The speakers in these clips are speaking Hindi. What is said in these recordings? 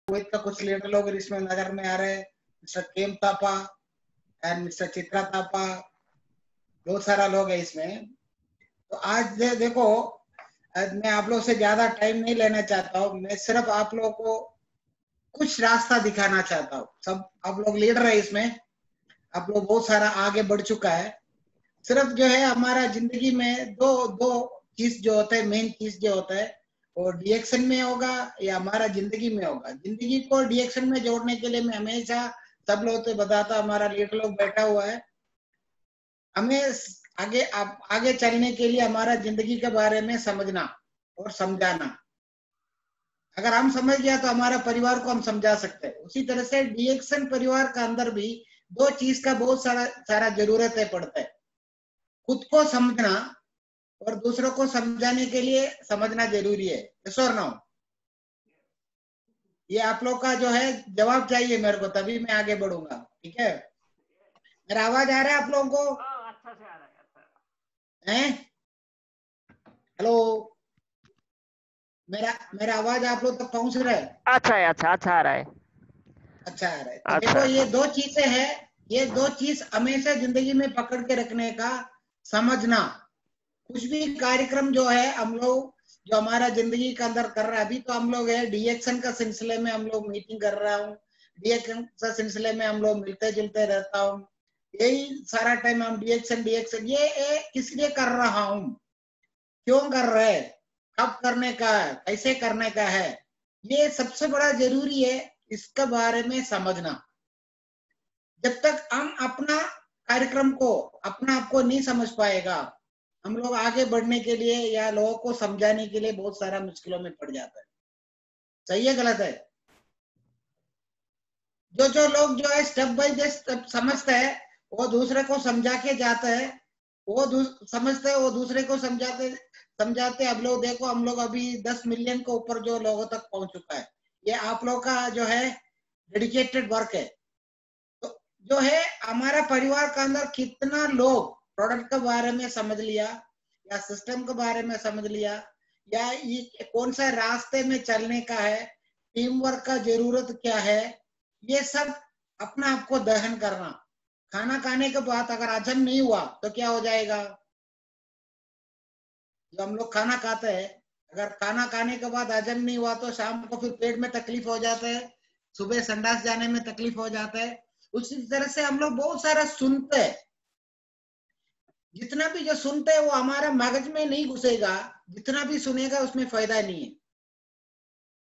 कुवैत का कुछ लीडर लोग इसमें नजर में आ रहे हैं, mister Khem Thapa and mister Chitra Thapa, बहुत सारा लोग है इसमें। तो आज देखो, आज मैं आप लोग से ज्यादा टाइम नहीं लेना चाहता हूँ, मैं सिर्फ आप लोगों को कुछ रास्ता दिखाना चाहता हूँ। सब आप लोग लीडर है इसमें, आप लोग बहुत सारा आगे बढ़ चुका है। सिर्फ जो है हमारा जिंदगी में दो दो चीज जो होता है, मेन चीज जो होता है वो डीएक्शन में होगा या हमारा जिंदगी में होगा। जिंदगी को डीएक्शन में जोड़ने के लिए मैं हमेशा सब लोग तो बताता, हमारा लीडर लोग बैठा हुआ है, हमें आगे चलने के लिए हमारा जिंदगी के बारे में समझना और समझाना। अगर हम समझ गया तो हमारा परिवार को हम समझा सकते हैं। उसी तरह से डीएक्शन परिवार का अंदर भी दो चीज का बहुत सारा जरूरत है पड़ता है, खुद को समझना और दूसरों को समझाने के लिए समझना जरूरी है। यस और नो? ये आप लोग का जो है जवाब चाहिए मेरे को, तभी मैं आगे बढ़ूंगा। ठीक है, मेरा आवाज आ रहा है आप लोगों को? अच्छा से आ रहा है। हेलो, मेरा आवाज आप लोग तक पहुंच रहा है? अच्छा है, अच्छा आ रहा है। अच्छा आ रहा है। तो अच्छा, देखो ये दो चीजें हैं, ये दो चीज हमेशा जिंदगी में पकड़ के रखने का, समझना। कुछ भी कार्यक्रम जो है हम लोग जो हमारा जिंदगी के अंदर कर रहा है, अभी तो हम लोग है डीएक्शन का सिलसिले में हम लोग मीटिंग कर रहा हूँ, डीएक्शन का सिलसिले में हम लोग मिलते जुलते रहता हूँ, यही सारा टाइम हम डीएक्शन डीएक्शन ये किस लिए कर रहा हूँ, क्यों कर रहे हैं, कब करने का है, कैसे करने का है, ये सबसे बड़ा जरूरी है इसके बारे में समझना। जब तक हम अपना कार्यक्रम को अपना आपको नहीं समझ पाएगा, हम लोग आगे बढ़ने के लिए या लोगों को समझाने के लिए बहुत सारा मुश्किलों में पड़ जाता है। सही है गलत है? जो लोग जो है स्टेप बाय स्टेप समझते हैं, वो दूसरे को समझा के जाते हैं, वो समझते हैं, वो दूसरे को समझाते। अब लोग देखो, हम लोग अभी 10 मिलियन के ऊपर जो लोगों तक पहुंच चुका है, ये आप लोग का जो है डेडिकेटेड वर्क है। तो जो है हमारा परिवार का अंदर कितना लोग प्रोडक्ट के बारे में समझ लिया या सिस्टम के बारे में समझ लिया, या ये कौन सा रास्ते में चलने का है, टीम वर्क का जरूरत क्या है, ये सब अपना आपको दहन करना। खाना खाने के बाद अगर हजम नहीं हुआ तो क्या हो जाएगा? जो हम लोग खाना खाते हैं, अगर खाना खाने के बाद हजम नहीं हुआ तो शाम को फिर पेट में तकलीफ हो जाता है, सुबह संडास जाने में तकलीफ हो जाता है। उसी तरह से हम लोग बहुत सारा सुनते हैं, जितना भी जो सुनते हैं वो हमारा मगज में नहीं घुसेगा, जितना भी सुनेगा उसमें फायदा नहीं है।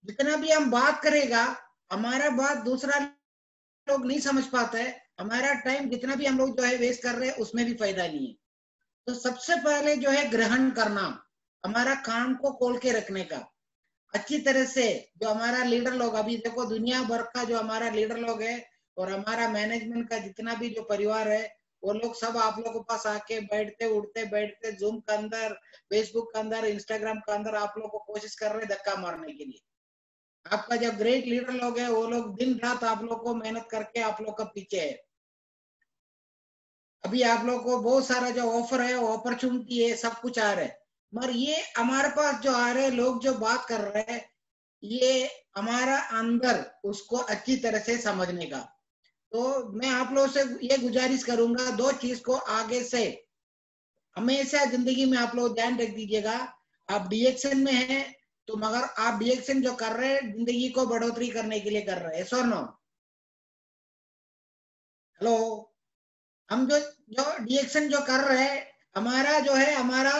जितना भी हम बात करेगा, हमारा बात दूसरा लोग नहीं समझ पाता है, हमारा टाइम जितना भी हम लोग जो है वेस्ट कर रहे हैं उसमें भी फायदा नहीं है। तो सबसे पहले जो है ग्रहण करना, हमारा कान को खोल के रखने का अच्छी तरह से। जो हमारा लीडर लोग अभी देखो, दुनिया भर का जो हमारा लीडर लोग है और हमारा मैनेजमेंट का जितना भी जो परिवार है, वो लोग सब आप लोगों के पास आके बैठते उठते बैठते जूम के अंदर, फेसबुक के अंदर, इंस्टाग्राम के अंदर आप लोग को कोशिश कर रहे धक्का मारने के लिए। आपका जो ग्रेट लीडर लोग है वो लोग दिन रात आप लोग को मेहनत करके आप लोग का पीछे है। अभी आप लोग को बहुत सारा जो ऑफर है, अपॉर्चुनिटी है, सब कुछ आ रहा है, मगर ये हमारे पास जो आ रहे हैं लोग जो बात कर रहे हैं, ये हमारा अंदर उसको अच्छी तरह से समझने का। तो मैं आप लोगों से ये गुजारिश करूंगा, दो चीज को आगे से हमेशा जिंदगी में आप लोग ध्यान रख दीजिएगा। आप डीएक्शन में हैं तो मगर आप डीएक्शन जो कर रहे हैं जिंदगी को बढ़ोतरी करने के लिए कर रहे हैं। So no? हेलो, हम जो डीएक्शन जो कर रहे हैं, हमारा जो है हमारा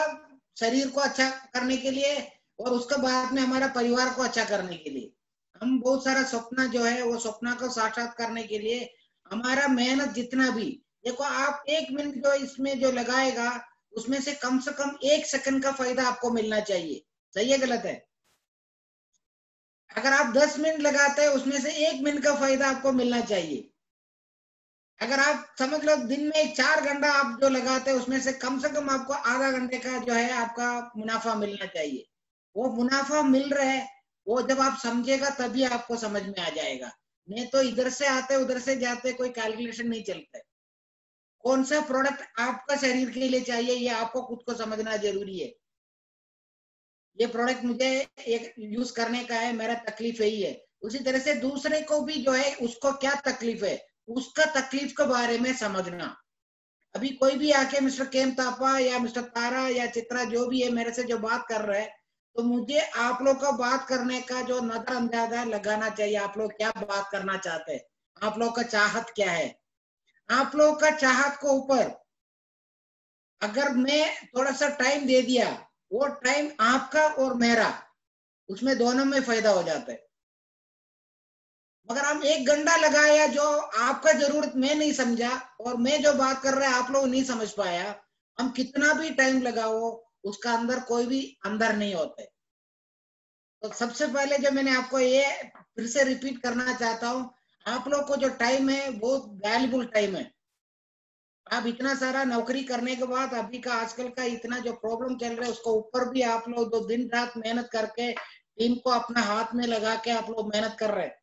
शरीर को अच्छा करने के लिए और उसके बाद में हमारा परिवार को अच्छा करने के लिए। हम बहुत सारा सपना जो है वो सपना को साक्षात करने के लिए हमारा मेहनत जितना भी, देखो आप 1 मिनट जो इसमें जो लगाएगा उसमें से कम 1 सेकंड का फायदा आपको मिलना चाहिए। सही है गलत है? अगर आप 10 मिनट लगाते हैं उसमें से 1 मिनट का फायदा आपको मिलना चाहिए। अगर आप समझ लो दिन में 4 घंटा आप जो लगाते हैं उसमें से कम आपको आधा घंटे का जो है आपका मुनाफा मिलना चाहिए। वो मुनाफा मिल रहा है, वो जब आप समझेगा तभी आपको समझ में आ जाएगा, नहीं तो इधर से आते उधर से जाते कोई कैलकुलेशन नहीं चलता है। कौन सा प्रोडक्ट आपका शरीर के लिए चाहिए ये आपको खुद को समझना जरूरी है। ये प्रोडक्ट मुझे एक यूज करने का है, मेरा तकलीफ यही है, उसी तरह से दूसरे को भी जो है उसको क्या तकलीफ है, उसका तकलीफ के बारे में समझना। अभी कोई भी आके मिस्टर केम तापा या मिस्टर तारा या चित्रा जो भी है मेरे से जो बात कर रहे हैं, तो मुझे आप लोग का बात करने का जो नजर अंदाजा लगाना चाहिए, आप लोग क्या बात करना चाहते हैं, आप लोग का चाहत क्या है। आप लोग का चाहत को ऊपर अगर मैं थोड़ा सा टाइम दे दिया, वो टाइम आपका और मेरा, उसमें दोनों में फायदा हो जाता है। मगर हम 1 घंटा लगाया जो आपका जरूरत मैं नहीं समझा, और मैं जो बात कर रहा है आप लोग नहीं समझ पाया, हम कितना भी टाइम लगाओ उसका अंदर कोई भी अंदर नहीं होता है। तो सबसे पहले जो मैंने आपको ये फिर से रिपीट करना चाहता हूँ, आप लोग को जो टाइम है बहुत वैल्यूबल टाइम है। आप इतना सारा नौकरी करने के बाद अभी का आजकल का इतना जो प्रॉब्लम चल रहा है उसको ऊपर भी आप लोग 2 दिन रात मेहनत करके टीम को अपना हाथ में लगा के आप लोग मेहनत कर रहे हैं।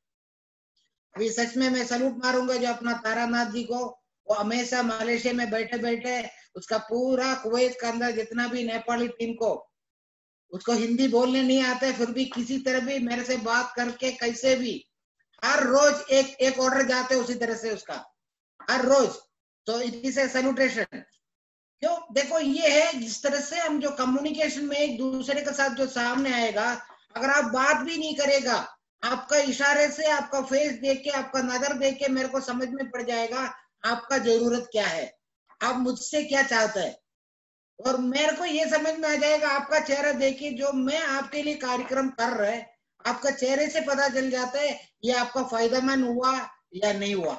अभी सच में मैं सलूट मारूंगा जो अपना तारानाथ जी को, वो हमेशा मलेशिया में बैठे बैठे उसका पूरा कुवैत के अंदर जितना भी नेपाली टीम को, उसको हिंदी बोलने नहीं आते, फिर भी किसी तरह भी मेरे से बात करके कैसे भी हर रोज एक एक ऑर्डर जाते उसी तरह से उसका हर रोज। तो इट इज ए सैल्यूटेशन। क्यों, देखो ये है जिस तरह से हम जो कम्युनिकेशन में एक दूसरे के साथ जो सामने आएगा, अगर आप बात भी नहीं करेगा, आपका इशारे से आपका फेस देख के आपका नजर देख के मेरे को समझ में पड़ जाएगा आपका जरूरत क्या है, आप मुझसे क्या चाहते हैं, और मेरे को ये समझ में आ जाएगा आपका चेहरा देख के जो मैं आपके लिए कार्यक्रम कर रहे, आपका चेहरे से पता चल जाता है ये आपका फायदेमंद हुआ या नहीं हुआ।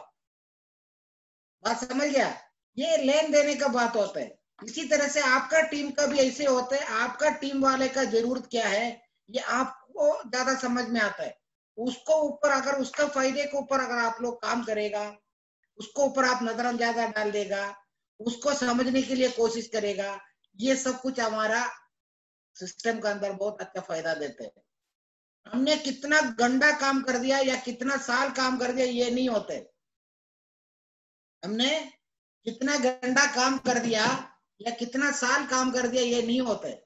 बात समझ गया, ये लेन देने का बात होता है। इसी तरह से आपका टीम का भी ऐसे होता है, आपका टीम वाले का जरूरत क्या है ये आपको ज्यादा समझ में आता है। उसको ऊपर अगर उसका फायदे के ऊपर अगर आप लोग काम करेगा, उसको ऊपर आप नजरअंदाजा डाल देगा, उसको समझने के लिए कोशिश करेगा, ये सब कुछ हमारा सिस्टम के अंदर बहुत अच्छा फायदा देते हैं। हमने कितना गंदा काम कर दिया या कितना साल काम कर दिया ये नहीं होते, हमने कितना गंदा काम कर दिया या कितना साल काम कर दिया ये नहीं होता है,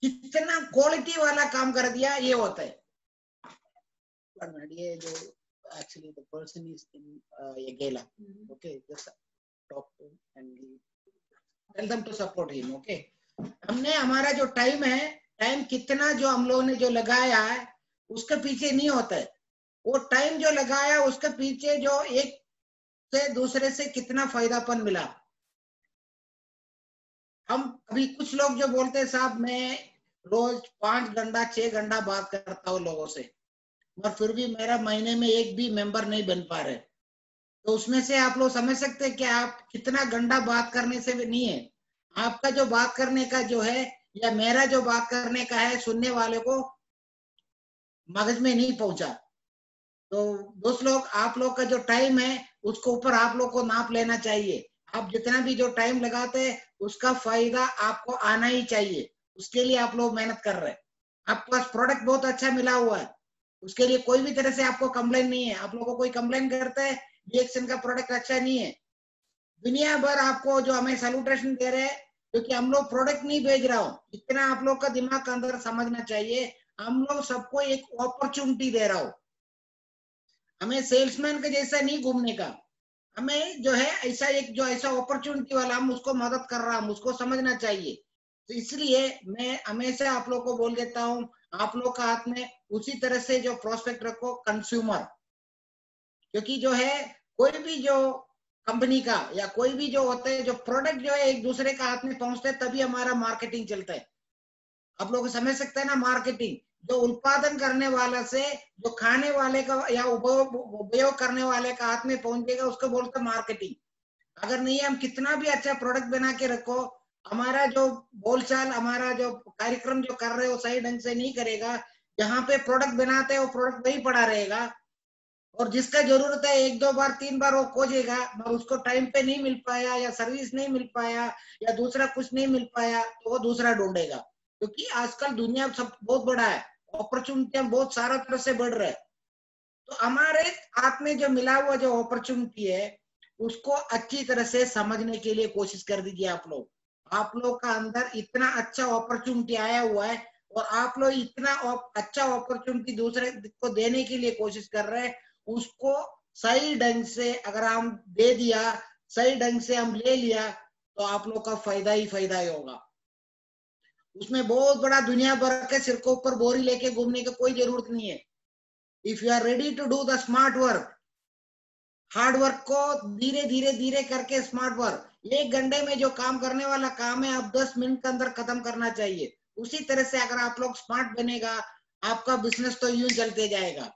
कितना क्वालिटी वाला काम कर दिया ये होता है। ये जो actually the person is in Yagela, okay, just talk to and tell them to support him, okay। हमने हमारा जो टाइम है, टाइम कितना जो हम लोगों ने जो लगाया है उसके पीछे नहीं होता है, वो टाइम जो लगाया उसके पीछे जो एक से दूसरे से कितना फायदापन मिला। हम अभी कुछ लोग जो बोलते हैं साहब मैं रोज 5 घंटा 6 घंटा बात करता हूँ लोगों से, मगर फिर भी मेरा महीने में एक भी मेंबर नहीं बन पा रहे, तो उसमें से आप लोग समझ सकते हैं कि आप कितना घंटा बात करने से भी नहीं है, आपका जो बात करने का जो है या मेरा जो बात करने का है सुनने वाले को मगज में नहीं पहुंचा। तो दोस्त लोग, आप लोग का जो टाइम है उसको ऊपर आप लोग को नाप लेना चाहिए। आप जितना भी जो टाइम लगाते हैं उसका फायदा आपको आना ही चाहिए, उसके लिए आप लोग मेहनत कर रहे हैं। आपके पास प्रोडक्ट बहुत अच्छा मिला हुआ है, उसके लिए कोई भी तरह से आपको कंप्लेन नहीं है। आप लोगों को कोई कंप्लेन करता है रिएक्शन का प्रोडक्ट अच्छा नहीं है, दुनिया भर आपको जो हमें सैल्यूटेशन दे रहे हैं, क्योंकि हम लोग प्रोडक्ट नहीं भेज रहा हूँ, इतना आप लोग का दिमाग के अंदर समझना चाहिए, हम लोग सबको एक अपॉर्चुनिटी दे रहा हूँ। हमें सेल्समैन के जैसा नहीं घूमने का, हमें जो है ऐसा एक जो ऐसा अपॉर्चुनिटी वाला हम उसको मदद कर रहा, हम उसको समझना चाहिए। तो इसलिए मैं हमेशा आप लोग को बोल देता हूँ, आप लोग का हाथ में उसी तरह से जो प्रोस्पेक्ट रखो कंज्यूमर, क्योंकि जो है कोई भी जो कंपनी का या कोई भी जो होता है जो प्रोडक्ट जो है एक दूसरे का हाथ में पहुंचता है तभी हमारा मार्केटिंग चलता है। आप लोग समझ सकते हैं ना, मार्केटिंग जो उत्पादन करने वाला से जो खाने वाले का या उपयोग करने वाले का हाथ में पहुंचेगा उसको बोलते हैं मार्केटिंग। अगर नहीं हम कितना भी अच्छा प्रोडक्ट बना के रखो, हमारा जो बोलचाल हमारा जो कार्यक्रम जो कर रहे हो सही ढंग से नहीं करेगा, जहाँ पे प्रोडक्ट बनाते हैं वो प्रोडक्ट वही पड़ा रहेगा, और जिसका जरूरत है 1-2 बार 3 बार वो खोजेगा, मगर उसको टाइम पे नहीं मिल पाया या सर्विस नहीं मिल पाया या दूसरा कुछ नहीं मिल पाया तो वो दूसरा ढूंढेगा। क्योंकि आजकल दुनिया सब बहुत बड़ा है, अपॉर्चुनिटियां बहुत सारा तरह से बढ़ रहा है, तो हमारे हाथ में जो मिला हुआ जो अपॉर्चुनिटी है उसको अच्छी तरह से समझने के लिए कोशिश कर दीजिए। आप लोग का अंदर इतना अच्छा अपॉर्चुनिटी आया हुआ है, और आप लोग इतना अच्छा अपॉर्चुनिटी दूसरे को देने के लिए कोशिश कर रहे हैं, उसको सही ढंग से अगर हम दे दिया, सही ढंग से हम ले लिया, तो आप लोग का फायदा ही होगा। उसमें बहुत बड़ा दुनिया भर के सिर के ऊपर बोरी लेके घूमने की कोई जरूरत नहीं है। If you are ready to do the smart work, hard work को धीरे धीरे धीरे करके स्मार्ट वर्क, 1 घंटे में जो काम करने वाला काम है आप 10 मिनट के अंदर खत्म करना चाहिए। उसी तरह से अगर आप लोग स्मार्ट बनेगा, आपका बिजनेस तो यूं चलते जाएगा,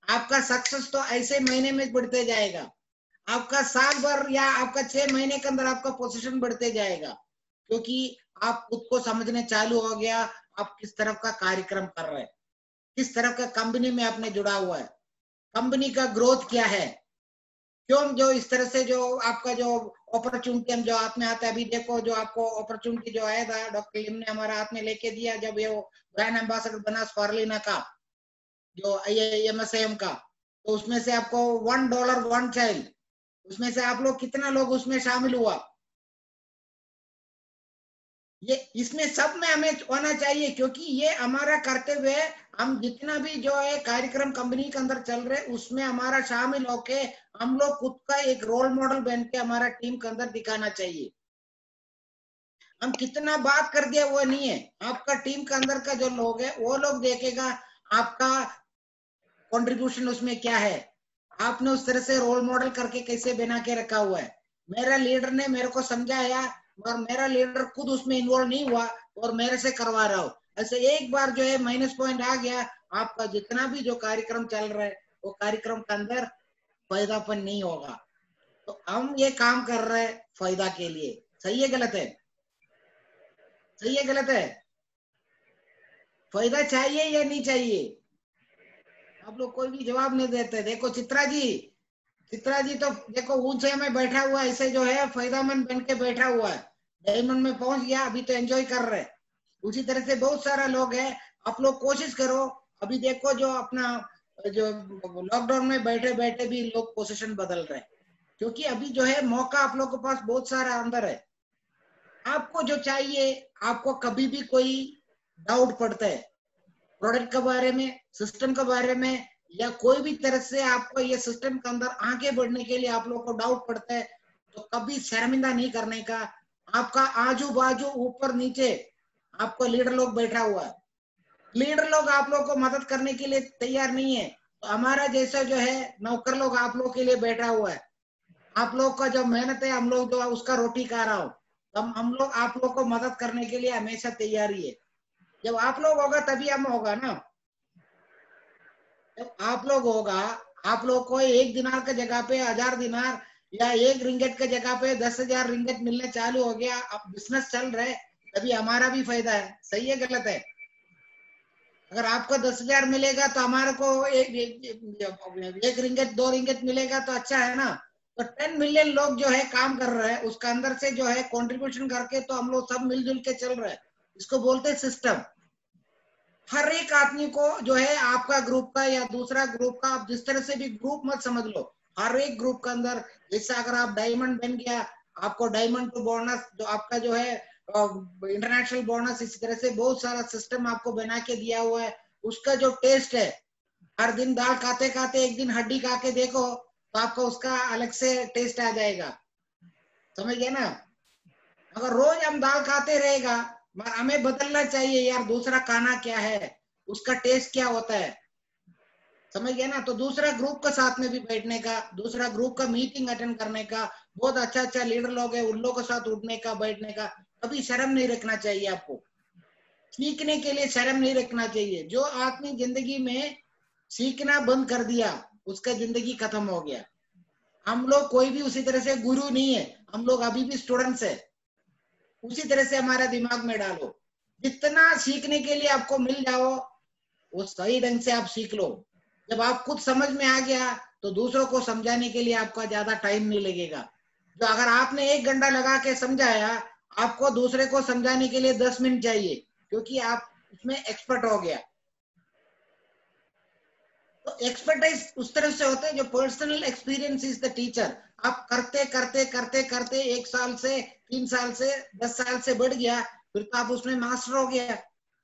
आपका सक्सेस तो ऐसे महीने में बढ़ते जाएगा, आपका साल भर या आपका 6 महीने के अंदर आपका पोजीशन बढ़ते जाएगा, क्योंकि आप खुद को समझने चालू हो गया, आप किस तरफ का कार्यक्रम कर रहे हैं, किस तरफ का कंपनी में आपने जुड़ा हुआ है, कंपनी का ग्रोथ क्या है, क्यों जो इस तरह से जो आपका जो अपॉर्चुनिटी हम जो हाथ में आता है। अभी देखो जो आपको अपॉर्चुनिटी जो आया था, डॉक्टर लिम ने हमारा हाथ में लेके दिया जब ये ब्रांड एम्बेसडर बना स्पारुलिना का, जो MSAM का, तो उसमें से आपको $1 1 चाइल्ड, उसमें से आप लोग कितना लोग उसमें शामिल हुआ, ये इसमें सब में हमें होना चाहिए, क्योंकि ये हमारा कर्तव्य है। हम जितना भी जो है कार्यक्रम कंपनी के अंदर चल रहे उसमें हमारा शामिल होके हम लोग खुद का एक रोल मॉडल बन के हमारा टीम के अंदर दिखाना चाहिए। हम कितना बात कर दिया वो नहीं है, आपका टीम के अंदर का जो लोग है वो लोग देखेगा आपका कंट्रीब्यूशन उसमें क्या है, आपने उस तरह से रोल मॉडल करके कैसे बना के रखा हुआ है। मेरा लीडर ने मेरे को समझाया और मेरा लीडर खुद उसमें इन्वॉल्व नहीं हुआ और मेरे से करवा रहा हूँ, ऐसे एक बार जो है माइनस पॉइंट आ गया, आपका जितना भी जो कार्यक्रम चल रहा है वो कार्यक्रम के अंदर फायदापन नहीं होगा। तो हम ये काम कर रहे हैं फायदा के लिए, सही है गलत है? सही है गलत है? फायदा चाहिए या नहीं चाहिए? आप लोग कोई भी जवाब नहीं देते। देखो चित्रा जी तो देखो ऊंचे में बैठा हुआ ऐसे जो है फायदामंद बन के बैठा हुआ है, डायमंड में पहुंच गया, अभी तो एंजॉय कर रहे। उसी तरह से बहुत सारा लोग है, आप लोग कोशिश करो। अभी देखो जो अपना जो लॉकडाउन में बैठे बैठे भी लोग पोजीशन बदल रहे हैं, क्योंकि अभी जो है मौका आप लोग के पास बहुत सारा अंदर है। आपको जो चाहिए, आपको कभी भी कोई डाउट पड़ता है प्रोडक्ट के बारे में, सिस्टम के बारे में, या कोई भी तरह से आपको ये सिस्टम के अंदर आगे बढ़ने के लिए आप लोग को डाउट पड़ता है, तो कभी शर्मिंदा नहीं करने का। आपका आजू बाजू ऊपर नीचे आपको लीडर लोग बैठा हुआ है, लीडर लोग आप लोग को मदद करने के लिए तैयार नहीं है, तो हमारा जैसा जो है नौकर लोग आप लोग के लिए बैठा हुआ है। आप लोग का जो मेहनत है हम लोग जो उसका रोटी खा रहा हूँ, हम लोग आप लोग को मदद करने के लिए हमेशा तैयारी है। जब आप लोग होगा तभी हम होगा ना। जब आप लोग होगा, आप लोग को 1 दिनार की जगह पे 1000 दिनार या 1 रिंगट की जगह पे 10,000 रिंगट मिलने चालू हो गया, अब बिजनेस चल रहे, तभी हमारा भी फायदा है। सही है गलत है? अगर आपको 10,000 मिलेगा तो हमारे को एक रिंगट 2 रिंगट मिलेगा तो अच्छा है ना। तो 10 मिलियन लोग जो है काम कर रहे हैं, उसका अंदर से जो है कंट्रीब्यूशन करके तो हम लोग सब मिलजुल के चल रहे हैं। इसको बोलते हैं सिस्टम। हर एक आदमी को जो है आपका ग्रुप का या दूसरा ग्रुप का, आप जिस तरह से भी ग्रुप मत समझ लो, हर एक ग्रुप के अंदर, जैसे अगर आप डायमंड बन गया, आपको डायमंड टू बोनस जो आपका जो है इंटरनेशनल बोनस, इसी तरह से बहुत सारा सिस्टम आपको बना के दिया हुआ है। उसका जो टेस्ट है, हर दिन दाल खाते खाते एक दिन हड्डी खा के देखो तो आपको उसका अलग से टेस्ट आ जाएगा। समझ गया ना? अगर रोज हम दाल खाते रहेगा, मगर हमें बदलना चाहिए यार, दूसरा खाना क्या है, उसका टेस्ट क्या होता है। समझ गया ना? तो दूसरा ग्रुप के साथ में भी बैठने का, दूसरा ग्रुप का मीटिंग अटेंड करने का, बहुत अच्छा लीडर लोग है उन लोगों के साथ उठने का, बैठने का, कभी शर्म नहीं रखना चाहिए। आपको सीखने के लिए शर्म नहीं रखना चाहिए। जो आदमी जिंदगी में सीखना बंद कर दिया उसका जिंदगी खत्म हो गया। हम लोग कोई भी उसी तरह से गुरु नहीं है, हम लोग अभी भी स्टूडेंट्स है। उसी तरह से हमारा दिमाग में डालो, जितना सीखने के लिए आपको मिल जाओ वो सही ढंग से आप सीख लो। जब आप खुद समझ में आ गया तो दूसरों को समझाने के लिए आपका ज्यादा टाइम नहीं लगेगा। जो अगर आपने 1 घंटा लगा के समझाया, आपको दूसरे को समझाने के लिए 10 मिनट चाहिए, क्योंकि आप उसमें एक्सपर्ट हो गया। तो एक्सपर्टाइज उस तरह से होते हैं जो personal experience is the teacher. आप करते करते करते करते 1 साल से 3 साल से 10 साल से बढ़ गया, फिर तो आप उसमें मास्टर हो गया।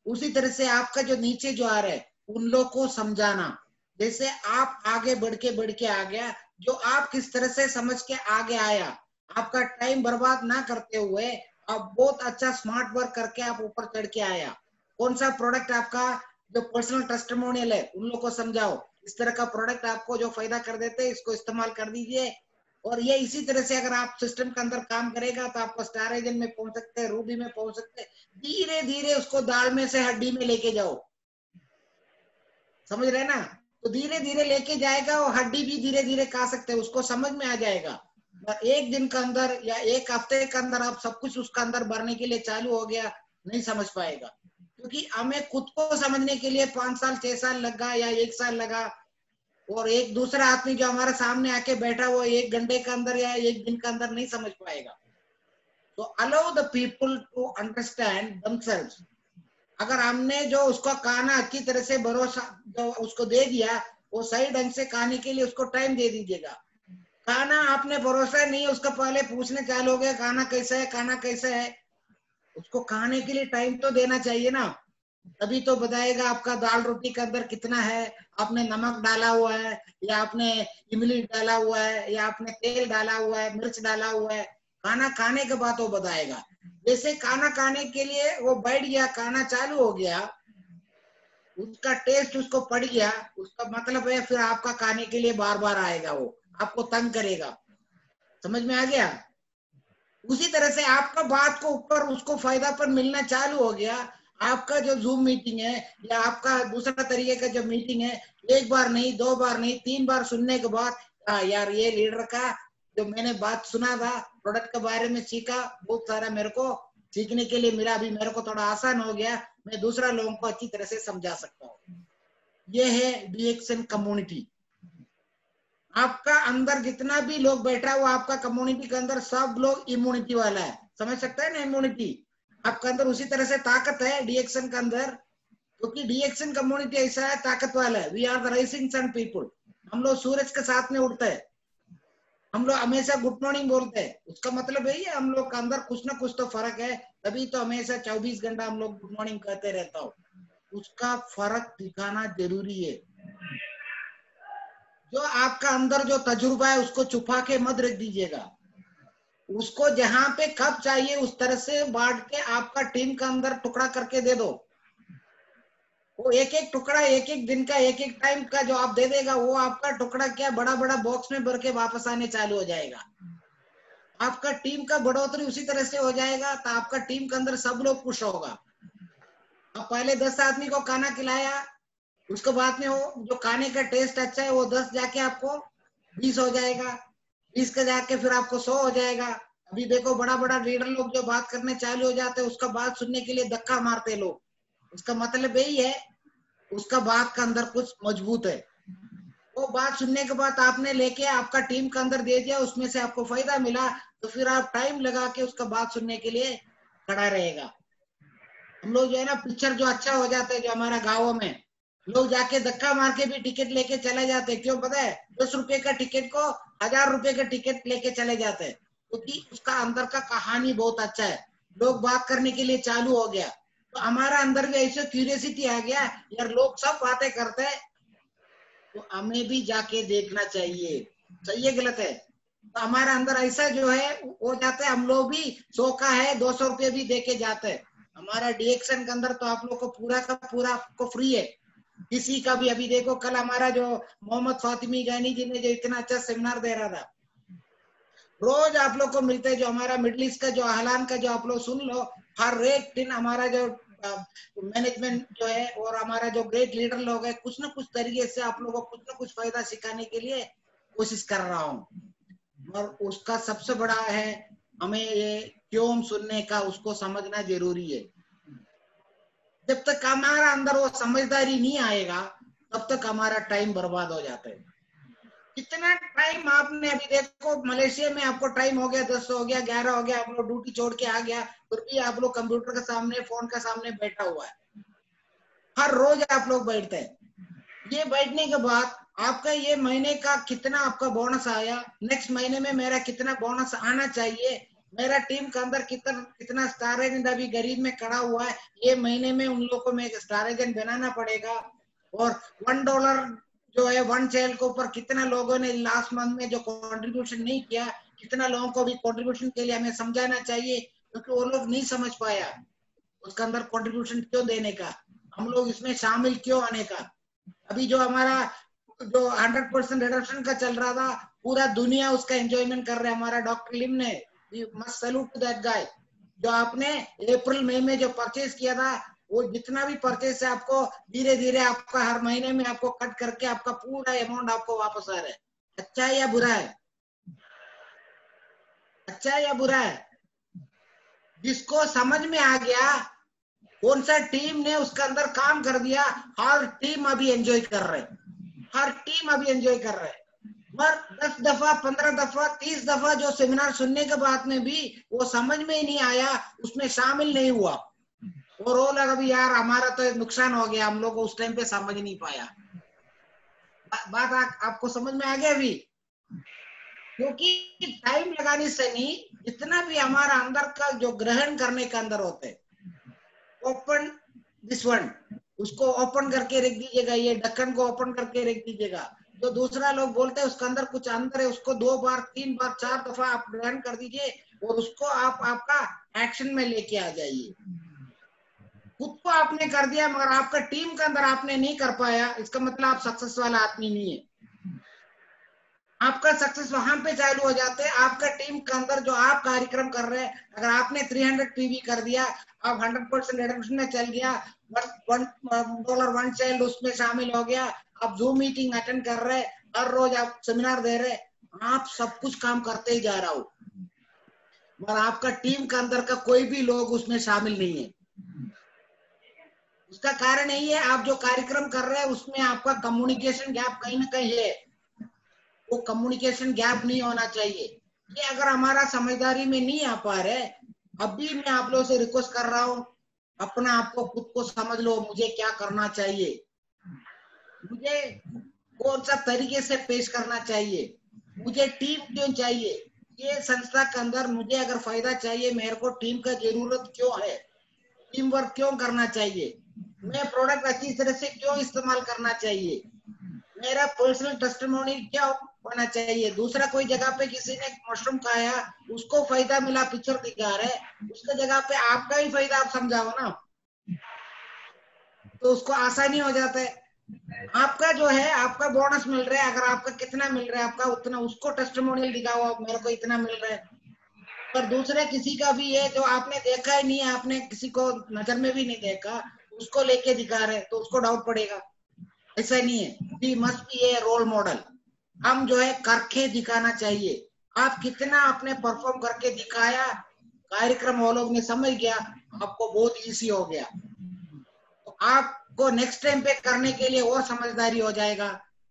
उसी तरह से आपका जो नीचे जो आ रहा है उन लोग को समझाना। जैसे आप आगे बढ़ के आ गया, जो आप किस तरह से समझ के आगे आया, आपका टाइम बर्बाद ना करते हुए आप बहुत अच्छा स्मार्ट वर्क करके आप ऊपर चढ़ के आया। कौन सा प्रोडक्ट आपका जो पर्सनल टेस्टिमोनियल है उन लोग को समझाओ, इस तरह का प्रोडक्ट आपको जो फायदा कर देते हैं इसको इस्तेमाल कर दीजिए। और ये इसी तरह से अगर आप सिस्टम के अंदर काम करेगा तो आपको स्टार एजन में पहुंच सकते हैं, रूबी में पहुंच सकते हैं। धीरे धीरे उसको दाल में से हड्डी में लेके जाओ, समझ रहे ना? तो धीरे धीरे लेके जाएगा और हड्डी भी धीरे धीरे खा सकते हैं, उसको समझ में आ जाएगा। एक दिन के अंदर या एक हफ्ते के अंदर आप सब कुछ उसका अंदर भरने के लिए चालू हो गया, नहीं समझ पाएगा। क्योंकि हमें खुद को समझने के लिए 5 साल 6 साल लगा या 1 साल लगा, और एक दूसरा आदमी जो हमारे सामने आके बैठा वो 1 घंटे के अंदर या 1 दिन के अंदर नहीं समझ पाएगा। तो allow the people to understand themselves. अगर हमने जो उसको कहना अच्छी तरह से भरोसा जो उसको दे दिया, वो सही ढंग से कहने के लिए उसको टाइम दे दीजिएगा। खाना आपने भरोसा नहीं है, उसका पहले पूछने चालू हो गया खाना कैसा है, खाना कैसा है, उसको खाने के लिए टाइम तो देना चाहिए ना, तभी तो बताएगा आपका दाल रोटी के अंदर कितना है, आपने नमक डाला हुआ है या आपने इमली डाला हुआ है या आपने तेल डाला हुआ है, मिर्च डाला हुआ है। खाना खाने के बाद वो बताएगा। जैसे खाना खाने के लिए वो बैठ गया, खाना चालू हो गया, उसका टेस्ट उसको पड़ गया, उसका मतलब है फिर आपका खाने के लिए बार बार आएगा, वो आपको तंग करेगा। समझ में आ गया? उसी तरह से आपका बात को ऊपर उसको फायदा पर मिलना चालू हो गया। आपका जो जूम मीटिंग है या आपका दूसरा तरीके का जो मीटिंग है, 1 बार नहीं 2 बार नहीं 3 बार सुनने के बाद यार ये लीडर का जो मैंने बात सुना था, प्रोडक्ट के बारे में सीखा, बहुत सारा मेरे को सीखने के लिए मिला, अभी मेरे को थोड़ा आसान हो गया, मैं दूसरा लोगों को अच्छी तरह से समझा सकता हूँ। ये है डीएक्सन कम्युनिटी। आपका अंदर जितना भी लोग बैठा हुआ आपका कम्युनिटी के अंदर सब लोग इम्यूनिटी वाला है, समझ सकते हैं ना? इम्यूनिटी आपके अंदर उसी तरह से ताकत है डीएक्सन के अंदर, क्योंकि डीएक्सन कम्युनिटी ऐसा है ताकत वाला है। We are the rising sun people. हम लोग सूरज के साथ में उठते हैं, हम लोग हमेशा गुड मॉर्निंग बोलते हैं, उसका मतलब यही है हम लोग के अंदर कुछ ना कुछ तो फर्क है, तभी तो हमेशा 24 घंटा हम लोग गुड मॉर्निंग कहते रहता हूँ। उसका फर्क दिखाना जरूरी है। जो आपका अंदर जो तजुर्बा है उसको छुपा के मत रख दीजिएगा, उसको जहां पे कब चाहिए उस तरह से बांट के आपका टीम का अंदर टुकड़ा करके दे दो। वो एक एक टुकड़ा एक एक दिन का एक एक टाइम का जो आप दे देगा, वो आपका टुकड़ा क्या बड़ा बड़ा बॉक्स में भर के वापस आने चालू हो जाएगा। आपका टीम का बढ़ोतरी उसी तरह से हो जाएगा, तो आपका टीम के अंदर सब लोग खुश होगा। अब पहले 10 आदमी को खाना खिलाया, उसके बाद में वो जो खाने का टेस्ट अच्छा है वो 10 जाके आपको 20 हो जाएगा, 20 का जाके फिर आपको 100 हो जाएगा। अभी देखो बड़ा बड़ा लीडर लोग जो बात करने चालू हो जाते हैं, उसका बात सुनने के लिए धक्का मारते लोग, उसका मतलब यही है उसका बात का अंदर कुछ मजबूत है। वो बात सुनने के बाद आपने लेके आपका टीम के अंदर दे दिया, उसमें से आपको फायदा मिला, तो फिर आप टाइम लगा के उसका बात सुनने के लिए खड़ा रहेगा। हम लोग जो है ना पिक्चर जो अच्छा हो जाता है, जो हमारा गाँवों में लोग जाके धक्का मार के भी टिकट लेके चले जाते हैं, क्यों पता है? 10 रुपए का टिकट को 1000 रुपए का टिकट लेके चले जाते हैं, क्योंकि उसका अंदर का कहानी बहुत अच्छा है, लोग बात करने के लिए चालू हो गया। तो हमारा अंदर भी ऐसे क्यूरियोसिटी आ गया, यार लोग सब बातें करते हैं तो हमें भी जाके देखना चाहिए, सही है गलत है? तो हमारा अंदर ऐसा जो है हो जाता है, हम लोग भी 100 का है 200 रुपये भी देके जाते हैं। हमारा डीएक्सन के अंदर तो आप लोग को पूरा का पूरा आपको फ्री है, किसी का भी। अभी देखो कल हमारा जो मोहम्मद फातिमी गैनी जी ने जो इतना अच्छा सेमिनार दे रहा था, रोज आप लोग को मिलते हैं, जो हमारा मिडिल ईस्ट का जो अहलान का जो आप लोग सुन लो, हर एक दिन हमारा जो मैनेजमेंट जो है और हमारा जो ग्रेट लीडर लोग है, कुछ ना कुछ तरीके से आप लोगों को कुछ ना कुछ फायदा सिखाने के लिए कोशिश कर रहा हूँ। और उसका सबसे बड़ा है हमें ये क्यों सुनने का, उसको समझना जरूरी है। जब तक हमारा अंदर वो समझदारी नहीं आएगा तब तक हमारा टाइम बर्बाद हो जाता है। कितना टाइम आपने अभी देखो मलेशिया में आपको टाइम हो गया 10 हो गया 11 हो गया, आप लोग ड्यूटी छोड़ के आ गया, फिर भी आप लोग कंप्यूटर के सामने फोन के सामने बैठा हुआ है। हर रोज आप लोग बैठते हैं, ये बैठने के बाद आपका ये महीने का कितना आपका बोनस आया, नेक्स्ट महीने में मेरा कितना बोनस आना चाहिए, मेरा टीम के अंदर कितना स्टार एजेंट अभी गरीब में खड़ा हुआ है, ये महीने में उन लोगों को मैं स्टार एजेंट बनाना पड़ेगा। और $1 जो है 1 चाइल्ड के ऊपर कितना लोगों ने लास्ट मंथ में जो कंट्रीब्यूशन नहीं किया, कितना लोगों को भी कंट्रीब्यूशन के लिए हमें समझाना चाहिए, क्योंकि वो लोग नहीं समझ पाया उसके अंदर कंट्रीब्यूशन क्यों देने का, हम लोग इसमें शामिल क्यों आने का। अभी जो हमारा जो 100% रिडक्शन का चल रहा था, पूरा दुनिया उसका एंजॉयमेंट कर रहा है। हमारा डॉक्टर लिम ने, must salute to that guy, जो आपने अप्रैल मई में जो परचेज किया था, वो जितना भी परचेज है आपको धीरे धीरे आपका हर महीने में आपको कट करके आपका पूरा अमाउंट आपको वापस आ रहा है। अच्छा है या बुरा है? अच्छा है या बुरा है? जिसको समझ में आ गया, कौन सा टीम ने उसके अंदर काम कर दिया, हर टीम अभी एंजॉय कर रहे, हर टीम अभी एंजॉय कर रहे। पर 10 दफा 15 दफा 30 दफा जो सेमिनार सुनने के बाद में भी वो समझ में ही नहीं आया, उसमें शामिल नहीं हुआ, और वो लगा भी यार हमारा तो नुकसान हो गया, हम लोग को उस टाइम पे समझ नहीं पाया। बात आपको समझ में आ गया अभी? क्योंकि टाइम लगाने से नहीं, जितना भी हमारा अंदर का जो ग्रहण करने के अंदर होते, ओपन दिस वन, उसको ओपन करके रख दीजिएगा, ये ढक्कन को ओपन करके रख दीजिएगा। जो दूसरा लोग बोलते हैं उसके अंदर कुछ अंदर है, उसको 2 बार 3 बार 4 दफा आप ग्रहण कर दीजिए, और उसको आप आपका एक्शन में लेके आ जाइए। खुद को आपने कर दिया मगर आपका टीम के अंदर आपने नहीं कर पाया, इसका मतलब आप सक्सेस वाला आदमी नहीं है। आपका सक्सेस वहां पे चालू हो जाते हैं, आपका टीम के अंदर जो आप कार्यक्रम कर रहे हैं, अगर आपने 300 पीवी कर दिया, आप 100% रिडक्शन में चल गया, $1 चाइल्ड उसमें शामिल हो गया, आप जूम मीटिंग अटेंड कर रहे, हर रोज आप सेमिनार दे रहे, आप सब कुछ काम करते ही जा रहा हो, मगर आपका टीम के अंदर का कोई भी लोग उसमें शामिल नहीं है। उसका कारण यही है, आप जो कार्यक्रम कर रहे हैं उसमें आपका कम्युनिकेशन गैप कहीं ना कहीं है, वो कम्युनिकेशन गैप नहीं होना चाहिए। ये अगर हमारा समझदारी में नहीं आ पा रहे, अभी मैं आप लोगों से रिक्वेस्ट कर रहा हूं, अपना आपको खुद को समझ लो, मुझे क्या करना चाहिए, मुझे कौन सा तरीके से पेश करना चाहिए, मुझे टीम क्यों चाहिए, ये संस्था के अंदर मुझे अगर फायदा चाहिए, मेरे को टीम का जरूरत क्यों है, टीम वर्क क्यों करना चाहिए, मैं प्रोडक्ट अच्छी तरह से क्यों इस्तेमाल करना चाहिए, मेरा पर्सनल टेस्टिमोनी क्या होना चाहिए। दूसरा कोई जगह पे किसी ने मशरूम खाया, उसको फायदा मिला, पिक्चर दिखा रहे, उसके जगह पे आपका ही फायदा आप समझाओ ना, तो उसको आसानी हो जाता है। आपका जो है आपका बोनस मिल रहा है, अगर आपका कितना मिल रहा है आपका उतना उसको टेस्टिमोनियल दिखाओ, मेरे को इतना मिल रहा है। पर दूसरे किसी का भी है जो आपने देखा ही नहीं है, आपने किसी को नजर में भी नहीं देखा, उसको लेके दिखा रहे, तो उसको डाउट पड़ेगा। ऐसा नहीं है, we must be a role model, हम जो है करके दिखाना चाहिए। आप कितना आपने परफॉर्म करके दिखाया, कार्यक्रम वो लोग ने समझ गया, आपको बहुत इजी हो गया, तो आपको नेक्स्ट टाइम पे करने के लिए और समझदारी हो जाएगा,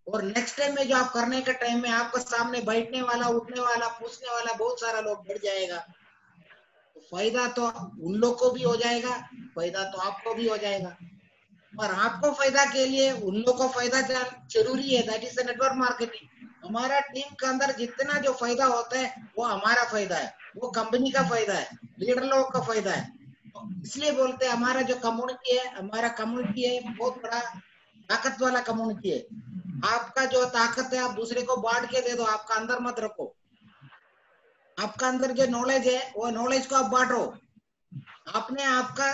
और नेक्स्ट टाइम में जो आप करने के टाइम में आपको सामने बैठने वाला, उठने वाला, पूछने वाला बहुत सारा लोग बढ़ जाएगा, तो फायदा तो उन लोग को भी हो जाएगा, फायदा तो आपको भी हो जाएगा। और आपको फायदा के लिए उन लोग को फायदा जरूरी है, that is the network marketing. हमारा टीम के अंदर जितना जो फायदा होता है वो हमारा फायदा है, वो कंपनी का फायदा है, लीडर लोगों का फायदा है। तो इसलिए बोलते हैं हमारा जो कम्युनिटी है, हमारा कम्युनिटी है बहुत बड़ा ताकत वाला कम्युनिटी है। आपका जो ताकत है आप दूसरे को बांट के दे दो, आपका अंदर मत रखो। आपका अंदर जो नॉलेज है वो नॉलेज को आप बांटो। आपने आपका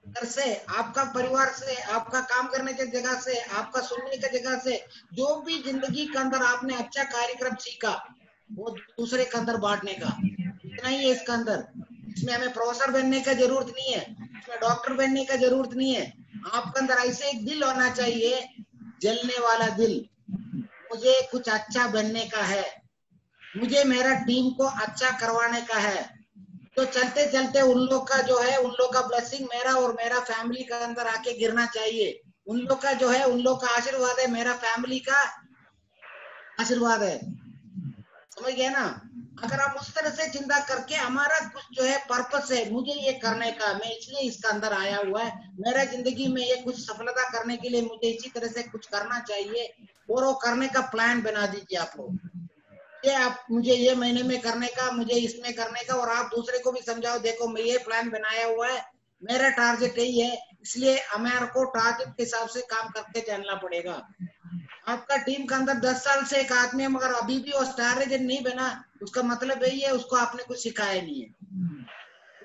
घर से, आपका परिवार से, आपका काम करने की जगह से, आपका सुनने की जगह से, जो भी जिंदगी के अंदर आपने अच्छा कार्यक्रम सीखा वो दूसरे के अंदर बांटने का, इतना ही है इसका अंदर। इसमें हमें प्रोफेसर बनने का जरूरत नहीं है, इसमें डॉक्टर बनने का जरूरत नहीं है। आपके अंदर ऐसे एक दिल होना चाहिए, जलने वाला दिल, मुझे कुछ अच्छा बनने का है, मुझे मेरा टीम को अच्छा करवाने का है। तो चलते चलते उन लोग का जो है, उन लोग का ब्लेसिंग मेरा और मेरा फैमिली के अंदर आके गिरना चाहिए। उन लोग का जो है, उन लोग का आशीर्वाद है, मेरा फैमिली का आशीर्वाद है। समझ गए ना? अगर हम उस तरह से चिंता करके, हमारा कुछ जो है पर्पस है, मुझे ये करने का, मैं इसलिए इसका अंदर आया हुआ है, मेरा जिंदगी में ये कुछ सफलता करने के लिए मुझे इसी तरह से कुछ करना चाहिए, और वो करने का प्लान बना दीजिए आप लोग। ये आप मुझे ये महीने में करने का, मुझे इसमें करने का, और आप दूसरे को भी समझाओ, देखो मैं ये प्लान बनाया हुआ है, मेरा टारगेट यही है, इसलिए हमारे को टारगेट के हिसाब से काम करके चलना पड़ेगा। आपका टीम के अंदर 10 साल से एक आदमी है, मगर अभी भी वो स्टार एजेंट नहीं बना, उसका मतलब यही है उसको आपने कुछ सिखाया नहीं है।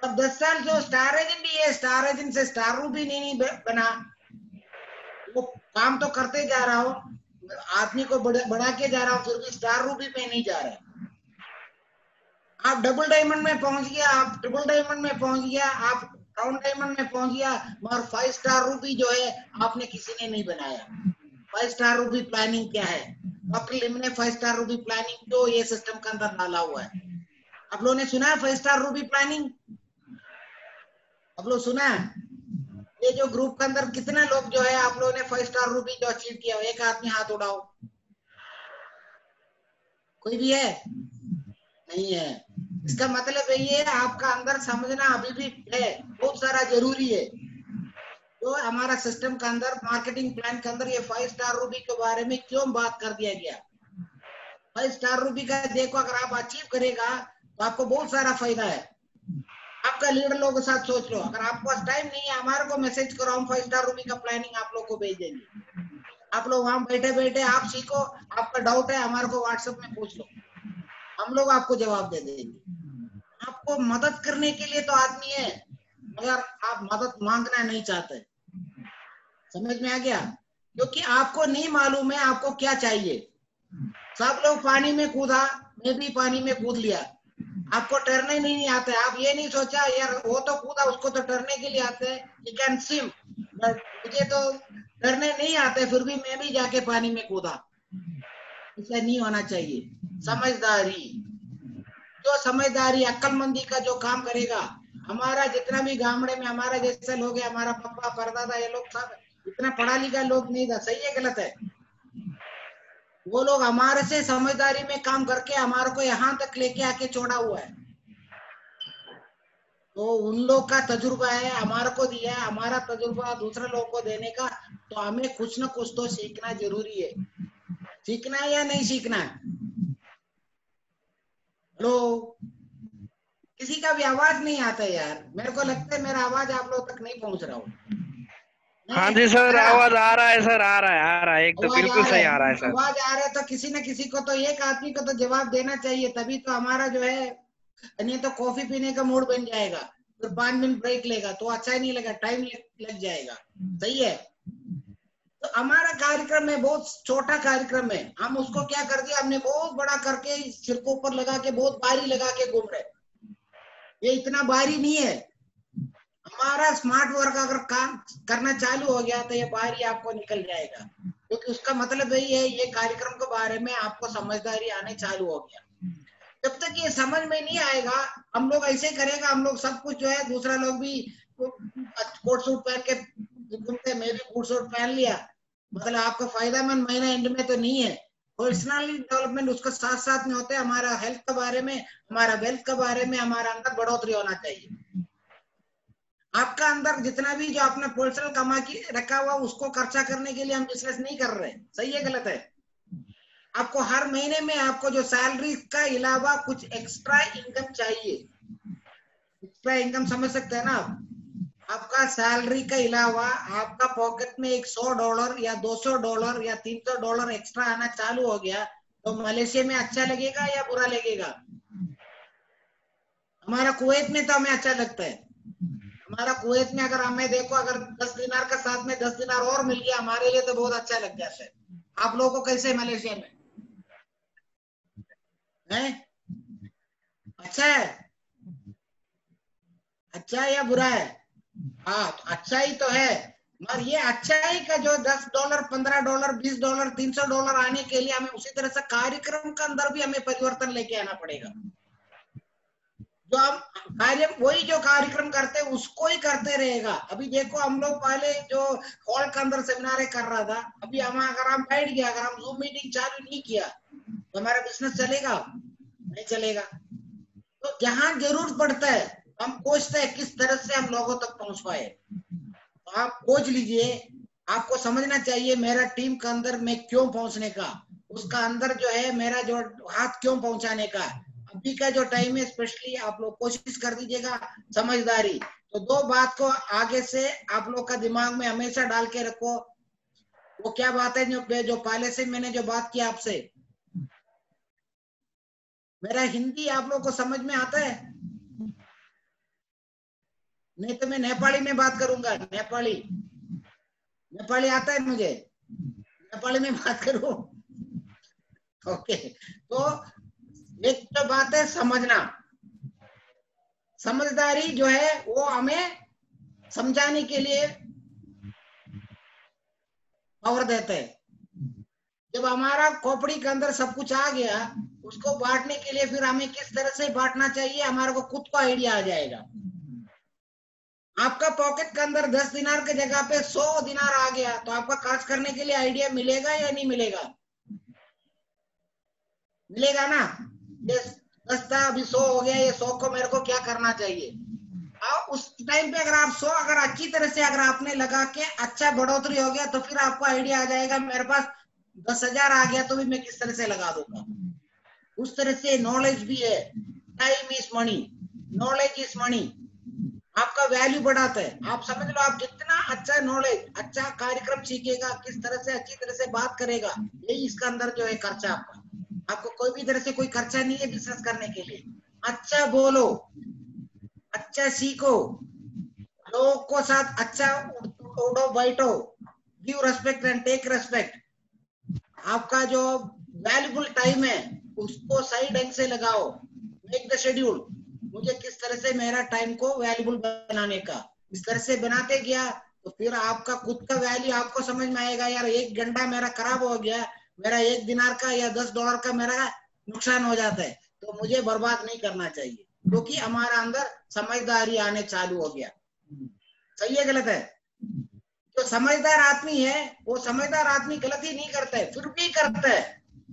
अब 10 साल जो स्टार एजेंट ही है, स्टार एजेंट से स्टार रूबी नहीं बना, वो काम तो करते जा रहा हूँ, आदमी को बढ़ा के जा रहा हूँ, फिर भी स्टार रूबी पे नहीं जा रहा है। आप डबल डायमंड में पहुंच गया, आप ट्रिपल डायमंड में पहुंच गया, आप राउंड डायमंड में पहुंच गया, मगर 5 स्टार रूबी जो है आपने किसी ने नहीं बनाया। 5 स्टार रूबी प्लानिंग क्या है? डॉक्टर लिम ने 5 स्टार रूबी प्लानिंग जो ये सिस्टम के अंदर डाला हुआ है। आप लोगों ने सुना है 5 स्टार रूबी प्लानिंग? आप लोग सुना है? ये जो ग्रुप के अंदर कितना लोग जो है आप लोगों ने 5 स्टार रूबी जो अचीव किया, एक आदमी हाथ उठाओ। कोई भी है? नहीं है। इसका मतलब ये है आपका अंदर समझना अभी भी है, बहुत सारा जरूरी है। तो हमारा सिस्टम के अंदर मार्केटिंग प्लान के अंदर ये 5 स्टार रूबी के बारे में क्यों बात कर दिया गया? 5 स्टार रूबी का देखो, अगर आप अचीव करेगा तो आपको बहुत सारा फायदा है। आपका लीडर लोगों के साथ सोच लो, अगर आपके पास टाइम नहीं है, हमारे को मैसेज करो, हम 5 स्टार रूबी का प्लानिंग आप लोग को भेज देंगे। आप लोग वहां बैठे बैठे आप सीखो, आपका डाउट है हमारे को व्हाट्सएप में पूछ लो, हम लोग आपको जवाब दे देंगे। आपको मदद करने के लिए तो आदमी है, मगर आप मदद मांगना नहीं चाहते। समझ में आ गया? क्योंकि आपको नहीं मालूम है आपको क्या चाहिए। सब लोग पानी में कूदा, मैं भी पानी में कूद लिया, आपको तैरने नहीं आता है। आप ये नहीं सोचा यार वो तो कूदा, उसको तो तैरने के लिए आते हैं, यू कैन स्विम, बट मुझे तो तैरने नहीं आते, फिर भी मैं भी जाके पानी में कूदा। ऐसा नहीं होना चाहिए। समझदारी, जो समझदारी अक्लमंदी का जो काम करेगा, हमारा जितना भी गामड़े में हमारा जैसे लोग है, हमारा पापा परदादा, ये लोग सब इतना पढ़ा लिखा लोग नहीं था। सही है गलत है? वो लोग हमारे से समझदारी में काम करके हमारे को यहाँ तक लेके आके छोड़ा हुआ है। तो उन लोग का तजुर्बा है, हमारे को दिया है, हमारा तजुर्बा दूसरे लोगों को देने का, तो हमें कुछ ना कुछ तो सीखना जरूरी है। सीखना है या नहीं सीखना है? हेलो, किसी का भी आवाज नहीं आता यार, मेरे को लगता है मेरा आवाज आप लोग तक नहीं पहुंच रहा हो। हाँ जी सर, आवाज आ रहा है सर, आ रहा है, एक तो बिल्कुल सही आ रहा है सर। आवाज आ रहा है तो किसी न किसी को तो, एक आदमी को तो जवाब देना चाहिए, तभी तो हमारा जो है, नहीं तो कॉफी पीने का मूड बन जाएगा, फिर 5 मिनट ब्रेक लेगा तो अच्छा ही नहीं लगा, टाइम लग जाएगा। सही है? तो हमारा कार्यक्रम है बहुत छोटा कार्यक्रम है, हम उसको क्या कर दिया, हमने बहुत बड़ा करके सिर को ऊपर लगा के बहुत भारी लगा के घूम रहे। ये इतना भारी नहीं है। हमारा स्मार्ट वर्क अगर काम करना चालू हो गया तो ये बाहरी आपको निकल जाएगा, क्योंकि उसका मतलब यही है, ये कार्यक्रम के बारे में आपको समझदारी आने चालू हो गया। जब तक ये समझ में नहीं आएगा, हम लोग ऐसे करेगा, हम लोग सब कुछ जो है, दूसरा लोग भी कोट सूट पहन के घूमते, मैं भी कोट सूट पहन लिया, मतलब आपका फायदामंद महीना एंड में तो नहीं है। पर्सनली डेवलपमेंट उसके साथ साथ में होते हैं, हमारा हेल्थ के बारे में, हमारा वेल्थ के बारे में, हमारा अंदर बढ़ोतरी होना चाहिए। आपका अंदर जितना भी जो आपने पर्सनल कमा के रखा हुआ, उसको खर्चा करने के लिए हम बिजनेस नहीं कर रहे। सही है गलत है? आपको हर महीने में आपको जो सैलरी का अलावा कुछ एक्स्ट्रा इनकम चाहिए। एक्स्ट्रा इनकम समझ सकते हैं ना आप? आपका सैलरी का अलावा आपका पॉकेट में एक $100 या $200 या $300 एक्स्ट्रा आना चालू हो गया, तो मलेशिया में अच्छा लगेगा या बुरा लगेगा? हमारा कुवैत में तो हमें अच्छा लगता है। हमारा कुवैत में अगर हमें देखो, अगर 10 दिनार का साथ में 10 दिनार और मिल गया हमारे लिए तो बहुत अच्छा लग जाता है। आप लोगों को कैसे मलेशिया में है? अच्छा है? अच्छा है या बुरा है? हाँ, तो अच्छा ही तो है, मगर ये अच्छाई का जो $10, $15, $20, $300 आने के लिए हमें उसी तरह से कार्यक्रम के अंदर भी हमें परिवर्तन लेके आना पड़ेगा। जो हम कार्य, वही जो कार्यक्रम करते हैं उसको ही करते रहेगा। अभी देखो हम लोग पहले जो हॉल के अंदर सेमिनार कर रहा था, अभी हम अगर हम बैठ गया, अगर हम जूम मीटिंग चालू नहीं किया तो हमारा बिजनेस चलेगा? नहीं चलेगा। तो जहां जरूरत पड़ता है हम खोजते हैं किस तरह से हम लोगों तक पहुंच पाए। तो आप खोज लीजिए, आपको समझना चाहिए मेरा टीम के अंदर मैं क्यों पहुंचने का, उसका अंदर जो है मेरा जो हाथ क्यों पहुंचाने का। अभी का जो टाइम है स्पेशली आप लोग कोशिश कर दीजिएगा समझदारी। तो दो बात को आगे से आप लोग का दिमाग में हमेशा डाल के रखो। वो क्या बात है जो पहले से मैंने जो बात की आपसे, मेरा हिंदी आप लोग को समझ में आता है? नहीं तो मैं नेपाली में बात करूंगा। नेपाली नेपाली आता है मुझे, नेपाली में बात करूं। ओके, तो एक तो बात है समझना। समझदारी जो है वो हमें समझाने के लिए पावर देता है। जब हमारा खोपड़ी के अंदर सब कुछ आ गया, उसको बांटने के लिए फिर हमें किस तरह से बांटना चाहिए हमारे को खुद को आइडिया आ जाएगा। आपका पॉकेट के अंदर 10 दिनार के जगह पे 100 दिनार आ गया, तो आपका खर्च करने के लिए आइडिया मिलेगा या नहीं मिलेगा? मिलेगा ना। ये 10 था, अभी 100 हो गया, ये 100 को मेरे को क्या करना चाहिए। और उस टाइम पे अगर आप 100 अगर अच्छी तरह से अगर आपने लगा के अच्छा बढ़ोतरी हो गया, तो फिर आपको आइडिया आ जाएगा मेरे पास 10,000 आ गया तो भी मैं किस तरह से लगा दूंगा। उस तरह से नॉलेज भी है। Time is money, knowledge is money. आपका वैल्यू बढ़ाता है। आप समझ लो, आप जितना अच्छा नॉलेज, अच्छा कार्यक्रम सीखेगा, किस तरह से अच्छी तरह से बात करेगा, यही इसका अंदर जो है खर्चा आपका। आपको कोई भी तरह से कोई खर्चा नहीं है बिजनेस करने के लिए। अच्छा बोलो, अच्छा सीखो, लोगों को साथ अच्छा उठो बैठो, give respect and take respect. आपका जो वैल्यूबल टाइम है उसको सही ढंग से लगाओ। मेक द शेड्यूल, मुझे किस तरह से मेरा टाइम को वैल्यूबल बनाने का। इस तरह से बनाते गया तो फिर आपका खुद का वैल्यू आपको समझ में आएगा। यार 1 घंटा मेरा खराब हो गया, मेरा 1 दिनार का या $10 का मेरा नुकसान हो जाता है, तो मुझे बर्बाद नहीं करना चाहिए, क्योंकि हमारा अंदर समझदारी आने चालू हो गया। सही है गलत है? जो समझदार आदमी है वो समझदार आदमी गलती नहीं करता है, फिर भी करता है।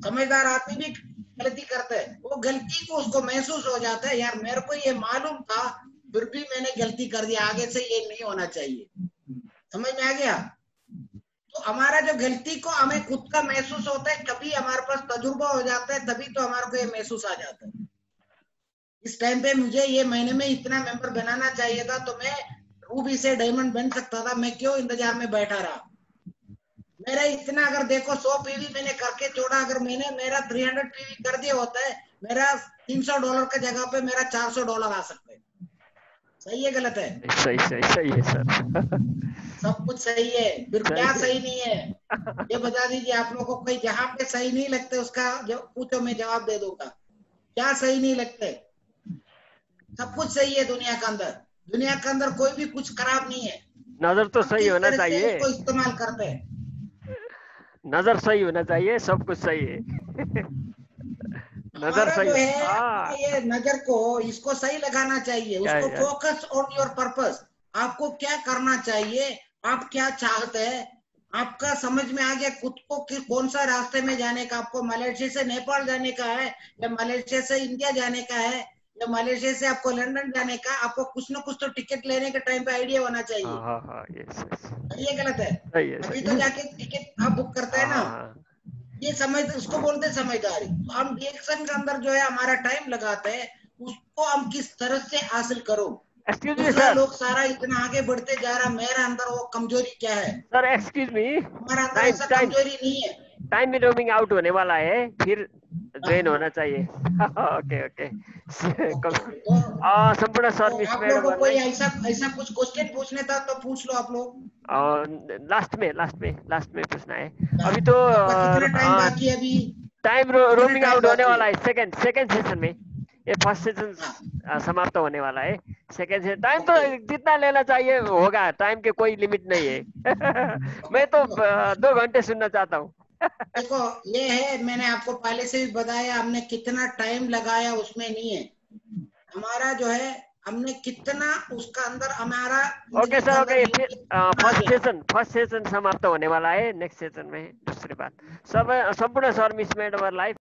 समझदार आदमी भी गलती करता है, वो गलती को उसको महसूस हो जाता है, यार मेरे को ये मालूम था फिर भी मैंने गलती कर दिया, आगे से ये नहीं होना चाहिए। समझ में आ गया? तो हमारा जो गलती को हमें खुद का महसूस होता है, कभी हमारे पास तजुर्बा हो जाता है, तभी तो हमारे को ये महसूस आ जाता है। इस टाइम पे मुझे ये महीने में इतना मेंबर बनाना चाहिए था, तो मैं रूबी से डायमंड बन सकता था, मैं क्यों इंतजार में बैठा रहा। मेरा इतना अगर देखो 100 पीवी मैंने करके छोड़ा, अगर मैंने मेरा 300 पीवी कर दिया होता है, मेरा $300 की जगह पे मेरा $400 आ सकता है। सही है गलत है? सही सही सही है सर। सब कुछ सही है, फिर क्या सही नहीं है ये बता दीजिए। आप लोगों को कोई जहां पे सही नहीं लगते उसका जो पूछो, मैं जवाब दे दूंगा। क्या सही नहीं लगते? सब कुछ सही है दुनिया के अंदर। दुनिया के अंदर कोई भी कुछ खराब नहीं है। नजर तो सही होना चाहिए, उसको इस्तेमाल करते हैं। नजर सही होना चाहिए, सब कुछ सही है। नजर हमारा सही जो है हाँ ये नजर को इसको सही लगाना चाहिए। उसको फोकस ऑन योर पर्पस। आपको क्या करना चाहिए, आप क्या चाहते हैं, आपका समझ में आ गया खुद को कि कौन सा रास्ते में जाने का। आपको मलेशिया से नेपाल जाने का है, या मलेशिया से इंडिया जाने का है, या मलेशिया से आपको लंदन जाने का। आपको कुछ ना कुछ तो टिकट लेने के टाइम पे आइडिया होना चाहिए। ये गलत है? अभी तो जाके टिकट आप बुक करते हैं ना, ये समझ, उसको बोलते हैं समझदारी। तो हम रिएक्शन के अंदर जो है हमारा टाइम लगाते हैं, उसको हम किस तरह से हासिल करो। दूसरा लोग सारा इतना आगे बढ़ते जा रहा, मेरा अंदर वो कमजोरी क्या है? सर एक्सक्यूज मी, हमारा अंदर ऐसा कमजोरी नहीं है। टाइम भी रोमिंग आउट होने वाला है, फिर ज्वाइन होना चाहिए। Okay okay. संपूर्ण सर्विस आप लोगों को कोई ऐसा कुछ क्वेश्चन पूछने था तो पूछ लो आप लोग। लास्ट में पूछना है। अभी तो कितना टाइम बाकी है? अभी टाइम रोमिंग आउट होने वाला है सेकंड सेशन में। ये फर्स्ट सेशन समाप्त होने वाला है, सेकंड सेशन टाइम तो जितना लेना चाहिए होगा, टाइम के कोई लिमिट नहीं है। मैं तो 2 घंटे सुनना चाहता हूँ। देखो ये है, मैंने आपको पहले से भी बताया, हमने कितना टाइम लगाया उसमें नहीं है। हमारा जो है हमने कितना उसका अंदर हमारा। Okay sir, okay. First session समाप्त होने वाला है, नेक्स्ट सेशन में दूसरी बात। सब संपूर्ण सर्विस में लाइफ